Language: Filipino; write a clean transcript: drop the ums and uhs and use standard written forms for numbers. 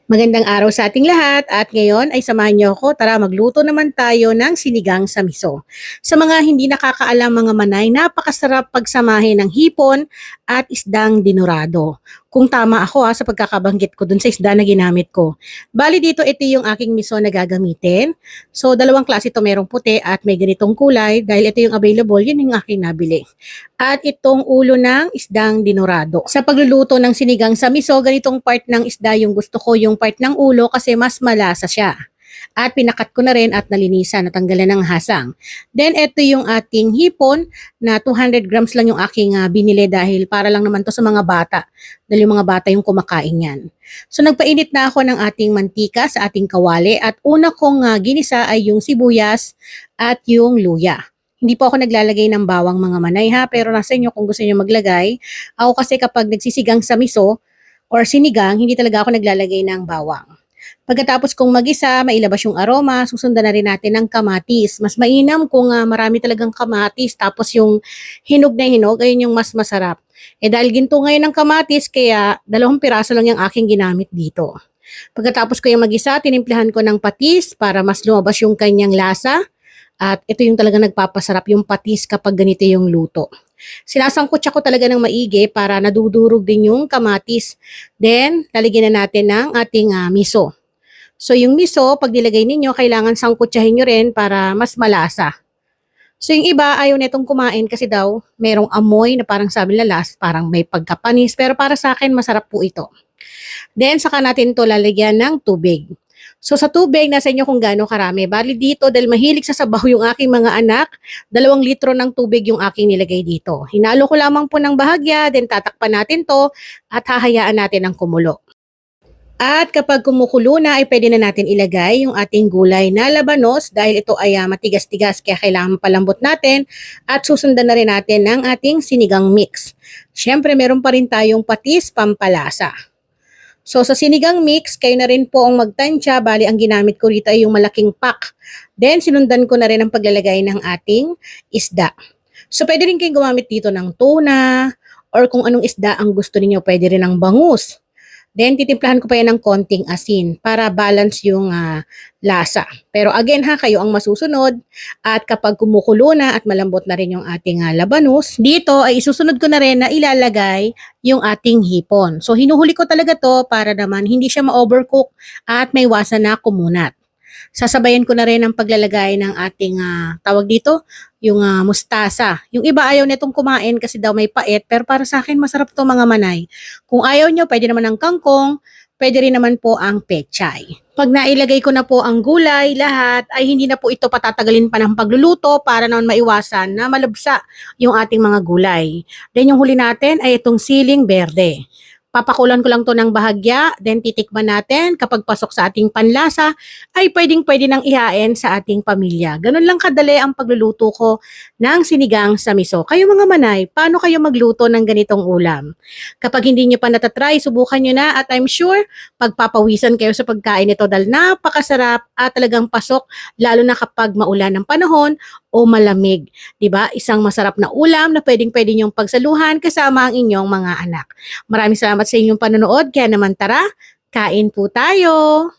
Magandang araw sa ating lahat at ngayon ay samahan niyo ako. Tara magluto naman tayo ng sinigang sa miso. Sa mga hindi nakakaalam mga manay, napakasarap pagsamahin ng hipon at isdang dinurado. Kung tama ako sa pagkakabanggit ko dun sa isda na ginamit ko. Bali dito ito yung aking miso na gagamitin. So dalawang klase ito, merong puti at may ganitong kulay. Dahil ito yung available, yun yung aking nabili. At itong ulo ng isdang dinurado. Sa pagluluto ng sinigang sa miso, ganitong part ng isda yung gusto ko, yung part ng ulo kasi mas malasa siya. At pinakat ko na rin at nalinisan, natanggalan ng hasang. Then ito yung ating hipon na 200 grams lang yung aking binili dahil para lang naman to sa mga bata. Dahil yung mga bata yung kumakain yan. So nagpainit na ako ng ating mantika sa ating kawali at una kong ginisa ay yung sibuyas at yung luya. Hindi po ako naglalagay ng bawang mga manay pero nasa inyo kung gusto niyo maglagay. Ako kasi kapag nagsisigang sa miso or sinigang, hindi talaga ako naglalagay ng bawang. Pagkatapos kong magisa, mailabas yung aroma, susundan na rin natin ng kamatis. Mas mainam kung marami talagang kamatis, tapos yung hinog na hinog, ayun yung mas masarap. Dahil ginto ngayon ng kamatis, kaya 2 piraso lang yung aking ginamit dito. Pagkatapos ko yung magisa, tinimplahan ko ng patis para mas lumabas yung kanyang lasa. At ito yung talaga nagpapasarap yung patis kapag ganito yung luto. Sinasangkot ko talaga ng maigi para nadudurog din yung kamatis. Then, lalagyan na natin ng ating miso. So, yung miso, pag nilagay ninyo, kailangan sangkutsahin nyo rin para mas malasa. So, yung iba, ayaw netong kumain kasi daw, merong amoy na parang sabi nila, parang may pagkapanis. Pero para sa akin, masarap po ito. Then, saka natin to lalagyan ng tubig. So sa tubig, nasa inyo kung gaano karami. Bali dito, dahil mahilig sa sabaw yung aking mga anak, 2 litro ng tubig yung aking nilagay dito. Hinalo ko lamang po ng bahagya, then tatakpan natin to at hahayaan natin ang kumulo. At kapag kumukulo na, ay pwede na natin ilagay yung ating gulay na labanos dahil ito ay matigas-tigas kaya kailangan palambot natin at susundan na rin natin ng ating sinigang mix. Siyempre, meron pa rin tayong patis pampalasa. So sa sinigang mix, kayo na rin po ang magtansya. Bali ang ginamit ko rito ay yung malaking pack. Then sinundan ko na rin ang paglalagay ng ating isda. So pwede rin kayong gumamit dito ng tuna or kung anong isda ang gusto niyo, pwede rin ng bangus. Then titimplahan ko pa yan ng konting asin para balance yung lasa. Pero again kayo ang masusunod at kapag kumukulo na at malambot na rin yung ating labanus, dito ay isusunod ko na rin na ilalagay yung ating hipon. So hinuhuli ko talaga to para naman hindi siya ma-overcook at may iwasan na kumunat. Sasabayan ko na rin ang paglalagay ng ating tawag dito, yung mustasa. Yung iba ayaw nitong kumain kasi daw may pait, pero para sa akin masarap to mga manay. Kung ayaw nyo, pwede naman ang kangkong, pwede rin naman po ang pechay. Pag nailagay ko na po ang gulay, lahat, ay hindi na po ito patatagalin pa ng pagluluto para naman maiwasan na malabsa yung ating mga gulay. Then yung huli natin ay itong siling berde. Papakulan ko lang to ng bahagya, then titikman natin. Kapag pasok sa ating panlasa, ay pwedeng-pwede nang ihain sa ating pamilya. Ganun lang kadali ang pagluluto ko ng sinigang sa miso. Kayo mga manay, paano kayo magluto ng ganitong ulam? Kapag hindi nyo pa natatry, subukan nyo na at I'm sure pagpapawisan kayo sa pagkain nito dahil napakasarap at talagang pasok, lalo na kapag maulan ng panahon o malamig. 'Di ba? Isang masarap na ulam na pwedeng-pwede nyong pagsaluhan kasama ang inyong mga anak. Maraming salamat sa inyong panonood. Kaya naman tara, kain po tayo!